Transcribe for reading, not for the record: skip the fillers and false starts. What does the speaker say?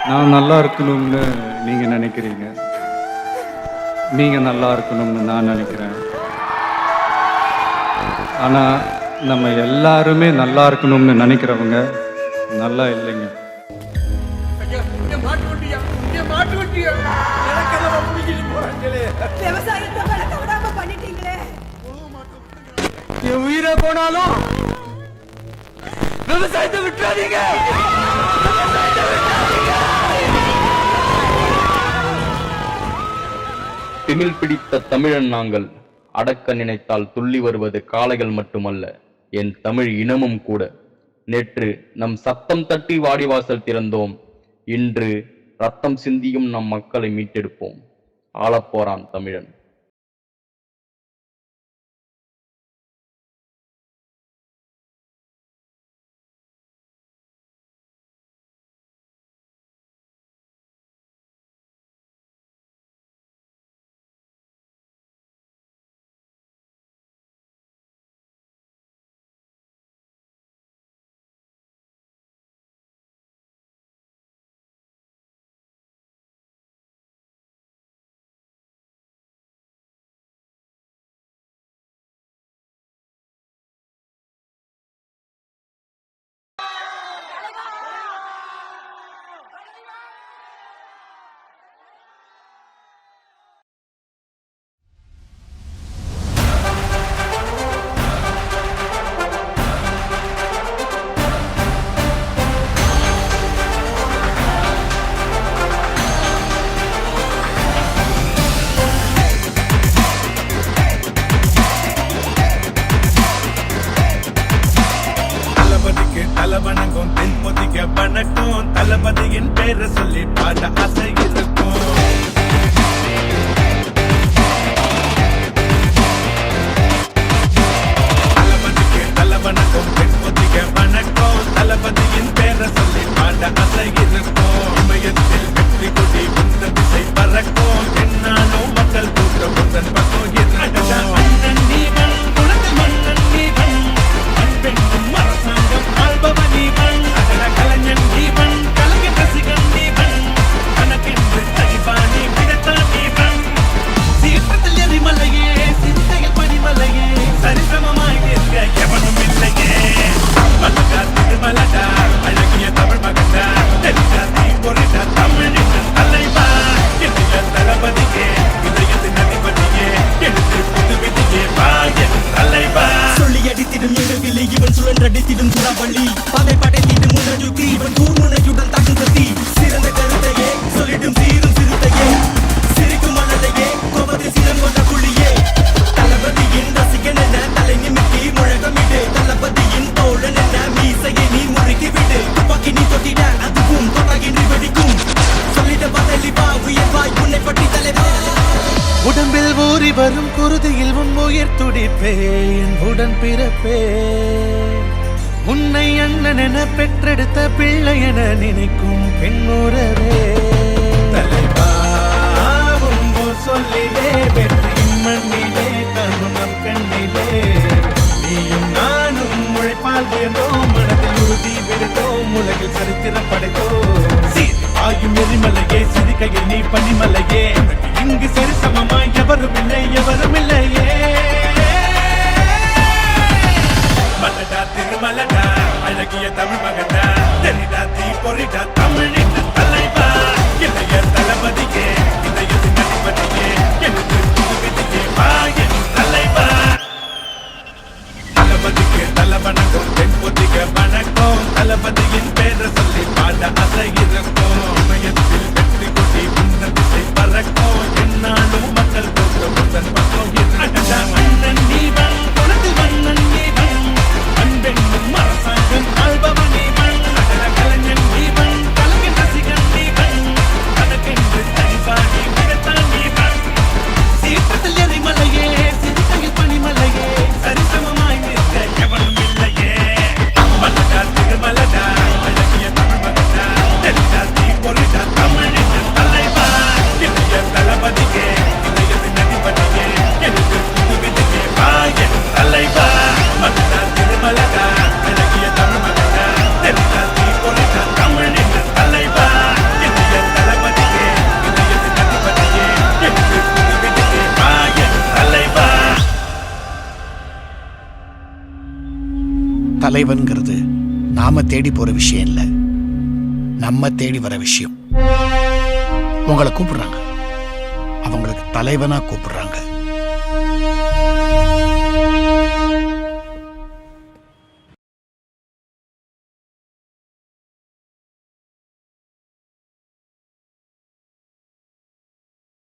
நான் நல்லா இருக்கணும்னு நீங்கள் நினைக்கிறீங்க, நீங்கள் நல்லா இருக்கணும்னு நான் நினைக்கிறேன். ஆனால் நம்ம எல்லாருமே நல்லா இருக்கணும்னு நினைக்கிறவங்க நல்லா இல்லைங்க. என் உயிரை போனாலும் விவசாயத்தை விட்டுறாதீங்க. திமில் பிடித்த தமிழன் நாங்கள். அடக்க நினைத்தால் துள்ளி வருவது காளைகள் மட்டுமல்ல, என் தமிழ் இனமும் கூட. நேற்று நம் சத்தம் தட்டி வாடிவாசல் திறந்தோம். இன்று ரத்தம் சிந்தியும் நம் மக்களை மீட்டெடுப்போம். ஆளப்போறான் தமிழன். வணங்கும் தென்பொதிக்க வணக்கம். தளபதியின் பேரை சொல்லி பாட ஆசை இருக்கும். தளபதிக்கு வணக்கம் தென்பொதிக்க வணக்கம். தளபதியின் பேரை சொல்லி பாட ஆசை இருக்கும். இமயத்தில் வெற்றி கொடி உந்த திசை பறக்கும். என்னாலும் மக்கள் கூட்டம் உந்தன் பக்கம் இருக்கும். அண்ணன் நீவன் குழந்தை மன்னன் நீவன் அன்பெண்ணும் அரசாங்கம் ஆள்பவன் நீவன். அகல கலைஞன் நீவன் கலைஞர் ரசிகன் நீவன். கணக்கென்று தனிபாணி விடத்தான் நீவன். சீற்றத்தில் எரிமலையே சிந்தையில் பனிமலையே சரிசமமாய் நிற்க எவனும் இல்லையே. மலகா திருமலடா அழகிய தமிழ் மகண்டா. தெரிஞ்சா தீ பொறிடா தமிழின் தலைவா. என்னைய தளபதியே இதயத்தின் அதிபதியே எழுத்து புது விதியே வா என் தலைவா. சொல்லி அடித்திடும் எழுவிலே இவன் சுழன்றடித்திடும் சுறாவளி. பாதை படைத்திடும் முன்னஜுக்கி இவன் கூர்முனையுடன் தாக்கும் கத்தி. சிறந்த கருத்தையே சொல்லிடும் சீரும் சிறுத்தையே. சிரிக்கும் மணலையே கோபத்தில் சினம் கொண்ட புள்ளியே. தளபதியின் ரசிகன் என தலை நிமித்தி முழக்கமிடு. தளபதியின் தோழன் என மீசையை நீ முறுக்கி விடு. துப்பாக்கி நீ தொட்டிட அதுவும் தொட்டாகின்றி வெடிக்கும். சொல்லிட பதலிவா உயர்வாய் உன்னை பற்றி தலைவா. உடம்பில் ஊறி வரும் குருதியில் உன் உயிர் துடிப்பே என் உடன் பிறப்பே. உன்னை அண்ணன் என பெற்றெடுத்த பிள்ளை என நினைக்கும் பெண்ணுறவே. தலைவா சொல்லிலே வெற்றி மண்ணிலே கருணம் கண்ணிலே. நீயும் நானும் உழைப்பால் உயர்ந்தோம். மனதில் உறுதி விடுத்தோம். உலகில் சரித்திரம் படைத்தோம். ஆயும் எரிமலையே சிரிக்கையில் நீ பனிமலையே. இங்கு சரிசமமாய் எவரும் இல்லை எவரும் இல்லையே. மலடா திருமலடா அழகிய தமிழ் மகண்டா. தெரிடா தீ பொறிடா தமிழின் தலைவா. இளைய தளபதியே இதயத்தின் அதிபதியே எழுத்து புது விதியே வா என் தலைவா. தளபதிக்கு வணக்கம் தென்பொதிக்க வணக்கம். தளபதியின் பேரை சொல்லி பாட ஆசை இருக்கும். இமயத்தில் வெற்றி கொடி உந்த திசை பறக்கும். என்னாலும் மக்கள் கூட்டம் உந்தன் பக்கம் இருக்கும். அண்ணன் நீவன் குழந்தை மன்னன் நீவன் அன்பெண்ணும் அரசாங்கம் ஆள்பவன் நீவன். தலைவன்கிறது நாம தேடி போற விஷயம் இல்லை, நம்ம தேடி வர விஷயம். உங்களை கூப்பிடுறாங்க, அவங்களுக்கு தலைவனா கூப்பிடுறாங்க.